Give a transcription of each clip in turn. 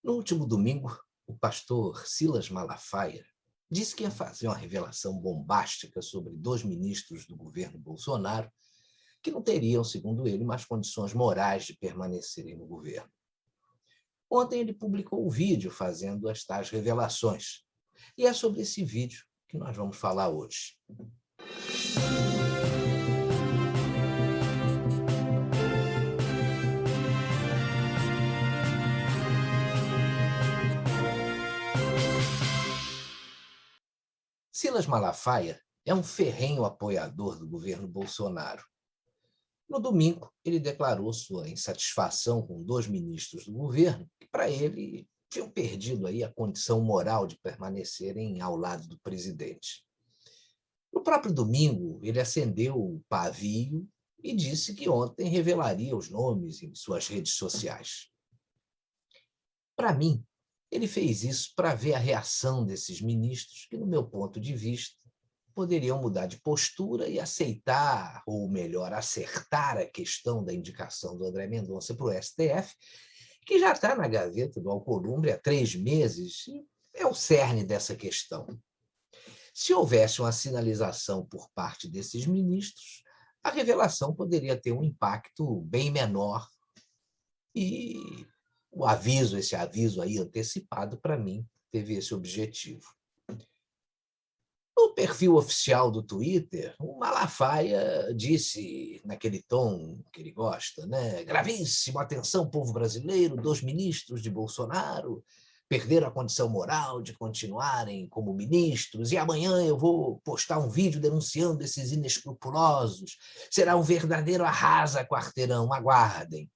No último domingo, o pastor Silas Malafaia disse que ia fazer uma revelação bombástica sobre dois ministros do governo Bolsonaro que não teriam, segundo ele, mais condições morais de permanecerem no governo. Ontem ele publicou um vídeo fazendo as tais revelações. E é sobre esse vídeo que nós vamos falar hoje. Silas Malafaia é um ferrenho apoiador do governo Bolsonaro. No domingo, ele declarou sua insatisfação com dois ministros do governo que, para ele, tinham perdido aí a condição moral de permanecerem ao lado do presidente. No próprio domingo, ele acendeu o pavio e disse que ontem revelaria os nomes em suas redes sociais. Para mim, ele fez isso para ver a reação desses ministros que, no meu ponto de vista, poderiam mudar de postura e aceitar, ou melhor, acertar a questão da indicação do André Mendonça para o STF, que já está na gaveta do Alcolumbre há 3 meses, e é o cerne dessa questão. Se houvesse uma sinalização por parte desses ministros, a revelação poderia ter um impacto bem menor e esse aviso aí antecipado, para mim, teve esse objetivo. No perfil oficial do Twitter, o Malafaia disse, naquele tom que ele gosta, né? Gravíssimo, atenção, povo brasileiro, 2 ministros de Bolsonaro perderam a condição moral de continuarem como ministros e amanhã eu vou postar um vídeo denunciando esses inescrupulosos. Será um verdadeiro arrasa-quarteirão, aguardem.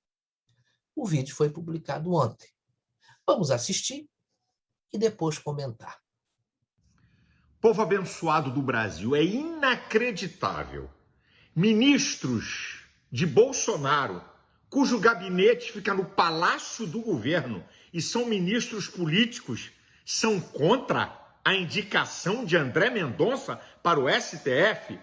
O vídeo foi publicado ontem. Vamos assistir e depois comentar. Povo abençoado do Brasil, é inacreditável. Ministros de Bolsonaro, cujo gabinete fica no Palácio do Governo e são ministros políticos, são contra a indicação de André Mendonça para o STF?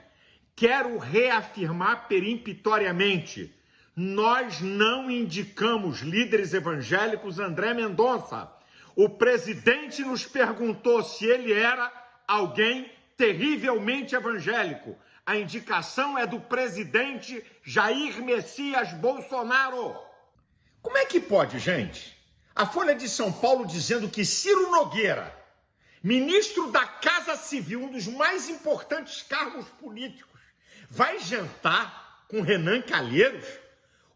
Quero reafirmar peremptoriamente, nós não indicamos líderes evangélicos André Mendonça. O presidente nos perguntou se ele era alguém terrivelmente evangélico. A indicação é do presidente Jair Messias Bolsonaro. Como é que pode, gente? A Folha de São Paulo dizendo que Ciro Nogueira, ministro da Casa Civil, um dos mais importantes cargos políticos, vai jantar com Renan Calheiros?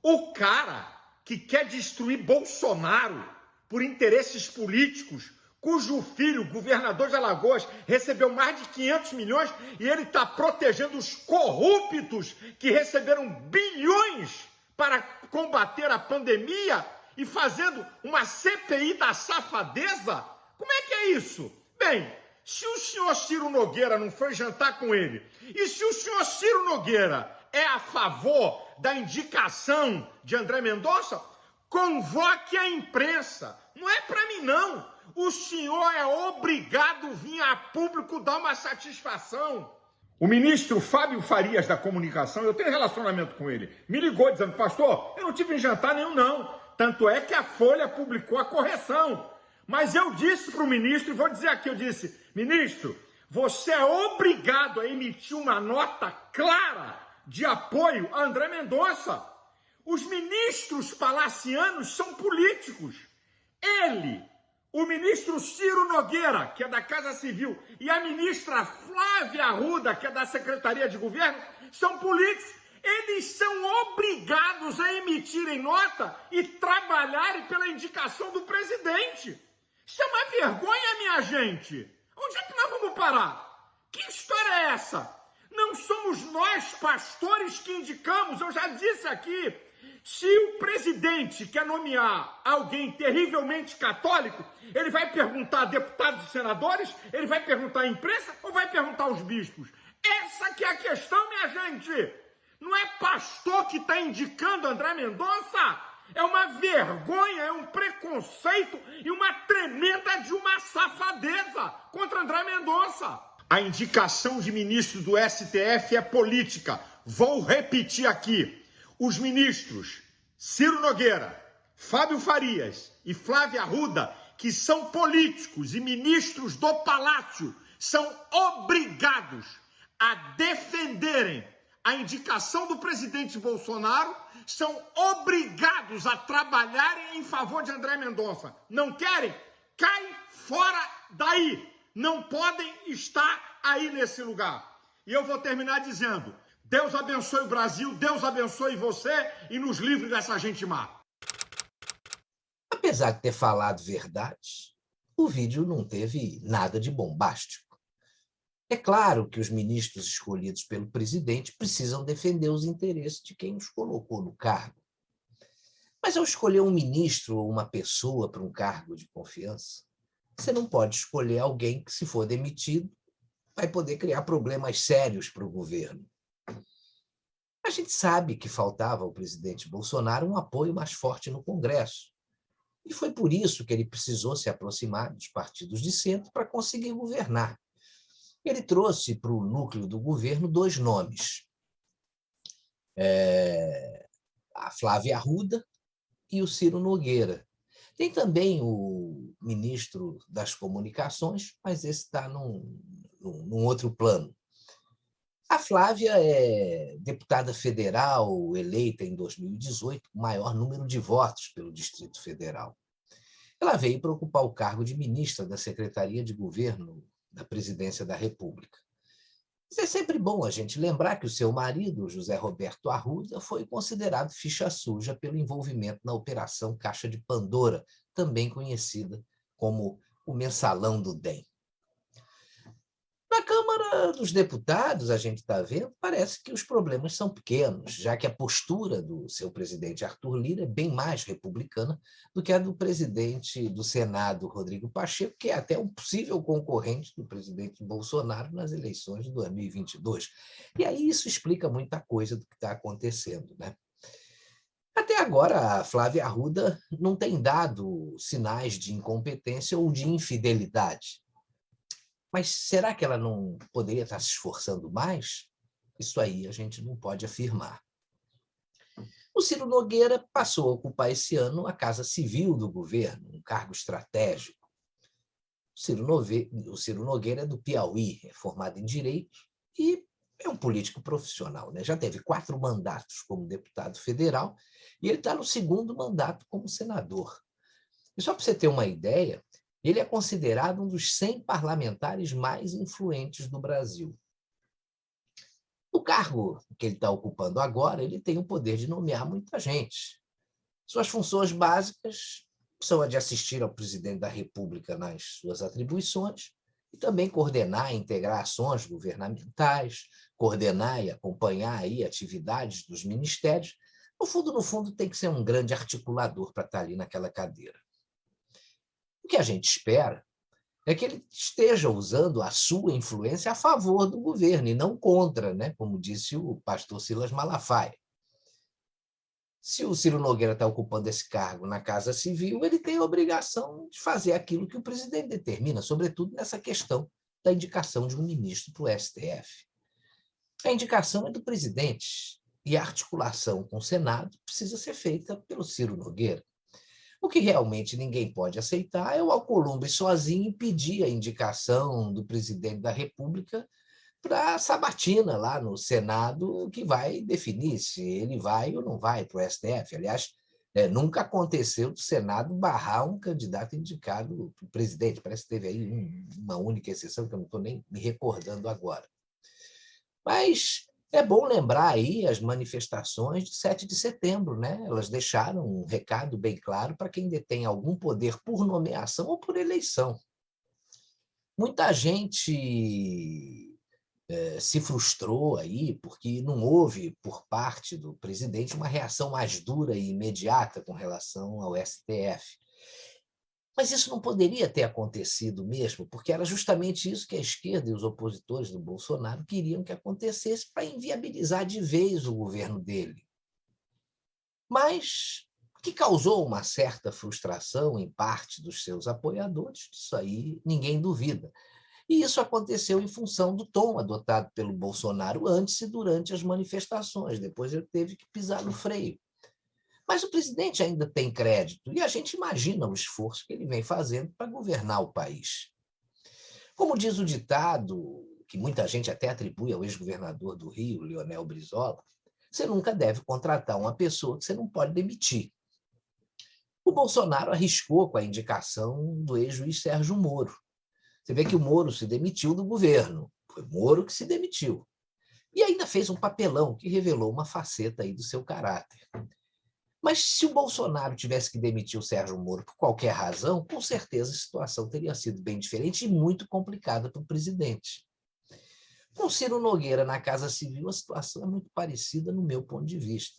O cara que quer destruir Bolsonaro por interesses políticos, cujo filho, governador de Alagoas, recebeu mais de 500 milhões e ele está protegendo os corruptos que receberam bilhões para combater a pandemia e fazendo uma CPI da safadeza? Como é que é isso? Bem, se o senhor Ciro Nogueira não foi jantar com ele, e se o senhor Ciro Nogueira é a favor da indicação de André Mendonça, convoque a imprensa. Não é para mim, não. O senhor é obrigado a vir a público dar uma satisfação. O ministro Fábio Farias da Comunicação, eu tenho relacionamento com ele, me ligou dizendo, pastor, eu não tive em jantar nenhum, não. Tanto é que a Folha publicou a correção. Mas eu disse para o ministro, e vou dizer aqui, eu disse, ministro, você é obrigado a emitir uma nota clara de apoio a André Mendonça. Os ministros palacianos são políticos. Ele, o ministro Ciro Nogueira, que é da Casa Civil, e a ministra Flávia Arruda, que é da Secretaria de Governo, são políticos. Eles são obrigados a emitirem nota e trabalharem pela indicação do presidente. Isso é uma vergonha, minha gente. Onde é que nós vamos parar? Que história é essa? Não somos nós, pastores, que indicamos. Eu já disse aqui, se o presidente quer nomear alguém terrivelmente católico, ele vai perguntar a deputados e senadores, ele vai perguntar à imprensa ou vai perguntar aos bispos? Essa que é a questão, minha gente. Não é pastor que está indicando André Mendonça. É uma vergonha, é um preconceito e uma tremenda de uma safadeza contra André Mendonça. A indicação de ministro do STF é política. Vou repetir aqui. Os ministros Ciro Nogueira, Fábio Farias e Flávia Arruda que são políticos e ministros do Palácio são obrigados a defenderem a indicação do presidente Bolsonaro, são obrigados a trabalharem em favor de André Mendonça. Não querem? Cai fora daí. Não podem estar aí nesse lugar. E eu vou terminar dizendo: Deus abençoe o Brasil, Deus abençoe você e nos livre dessa gente má. Apesar de ter falado verdades, o vídeo não teve nada de bombástico. É claro que os ministros escolhidos pelo presidente precisam defender os interesses de quem os colocou no cargo. Mas ao escolher um ministro ou uma pessoa para um cargo de confiança, você não pode escolher alguém que, se for demitido, vai poder criar problemas sérios para o governo. A gente sabe que faltava ao presidente Bolsonaro um apoio mais forte no Congresso. E foi por isso que ele precisou se aproximar dos partidos de centro para conseguir governar. Ele trouxe para o núcleo do governo 2 nomes, a Flávia Arruda e o Ciro Nogueira. Tem também o ministro das Comunicações, mas esse está num outro plano. A Flávia é deputada federal eleita em 2018, com o maior número de votos pelo Distrito Federal. Ela veio para ocupar o cargo de ministra da Secretaria de Governo da Presidência da República. Mas é sempre bom a gente lembrar que o seu marido, José Roberto Arruda, foi considerado ficha suja pelo envolvimento na Operação Caixa de Pandora, também conhecida como o Mensalão do DEM. Na Câmara dos Deputados, a gente está vendo, parece que os problemas são pequenos, já que a postura do seu presidente Arthur Lira é bem mais republicana do que a do presidente do Senado, Rodrigo Pacheco, que é até um possível concorrente do presidente Bolsonaro nas eleições de 2022. E aí isso explica muita coisa do que está acontecendo, né? Até agora, a Flávia Arruda não tem dado sinais de incompetência ou de infidelidade. Mas será que ela não poderia estar se esforçando mais? Isso aí a gente não pode afirmar. O Ciro Nogueira passou a ocupar esse ano a Casa Civil do governo, um cargo estratégico. O Ciro Nogueira é do Piauí, é formado em Direito e é um político profissional, né? Já teve 4 mandatos como deputado federal e ele está no 2º mandato como senador. E só para você ter uma ideia, ele é considerado um dos 100 parlamentares mais influentes do Brasil. O cargo que ele está ocupando agora, ele tem o poder de nomear muita gente. Suas funções básicas são a de assistir ao presidente da República nas suas atribuições e também coordenar e integrar ações governamentais, coordenar e acompanhar aí atividades dos ministérios. No fundo, tem que ser um grande articulador para estar ali naquela cadeira. O que a gente espera é que ele esteja usando a sua influência a favor do governo e não contra, né? Como disse o pastor Silas Malafaia. Se o Ciro Nogueira está ocupando esse cargo na Casa Civil, ele tem a obrigação de fazer aquilo que o presidente determina, sobretudo nessa questão da indicação de um ministro para o STF. A indicação é do presidente e a articulação com o Senado precisa ser feita pelo Ciro Nogueira. O que realmente ninguém pode aceitar é o Alcolumbre sozinho impedir a indicação do presidente da República para a sabatina lá no Senado, que vai definir se ele vai ou não vai para o STF. Aliás, nunca aconteceu do Senado barrar um candidato indicado para o presidente. Parece que teve aí uma única exceção, que eu não estou nem me recordando agora. Mas é bom lembrar aí as manifestações de 7 de setembro, né? Elas deixaram um recado bem claro para quem detém algum poder por nomeação ou por eleição. Muita gente se frustrou aí porque não houve, por parte do presidente, uma reação mais dura e imediata com relação ao STF. Mas isso não poderia ter acontecido mesmo, porque era justamente isso que a esquerda e os opositores do Bolsonaro queriam que acontecesse para inviabilizar de vez o governo dele. Mas o que causou uma certa frustração em parte dos seus apoiadores, isso aí ninguém duvida. E isso aconteceu em função do tom adotado pelo Bolsonaro antes e durante as manifestações. Depois ele teve que pisar no freio. Mas o presidente ainda tem crédito e a gente imagina o esforço que ele vem fazendo para governar o país. Como diz o ditado, que muita gente até atribui ao ex-governador do Rio, Leonel Brizola, você nunca deve contratar uma pessoa que você não pode demitir. O Bolsonaro arriscou com a indicação do ex-juiz Sérgio Moro. Você vê que o Moro se demitiu do governo. Foi Moro que se demitiu. E ainda fez um papelão que revelou uma faceta aí do seu caráter. Mas se o Bolsonaro tivesse que demitir o Sérgio Moro por qualquer razão, com certeza a situação teria sido bem diferente e muito complicada para o presidente. Com Ciro Nogueira na Casa Civil, a situação é muito parecida no meu ponto de vista.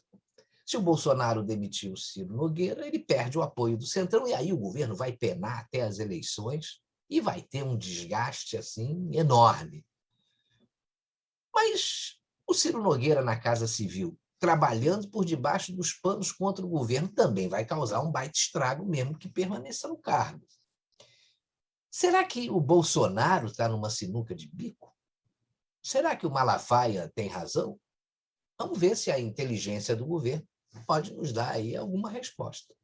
Se o Bolsonaro demitir o Ciro Nogueira, ele perde o apoio do Centrão e aí o governo vai penar até as eleições e vai ter um desgaste assim enorme. Mas o Ciro Nogueira na Casa Civil, trabalhando por debaixo dos panos contra o governo, também vai causar um baita estrago mesmo que permaneça no cargo. Será que o Bolsonaro está numa sinuca de bico? Será que o Malafaia tem razão? Vamos ver se a inteligência do governo pode nos dar aí alguma resposta.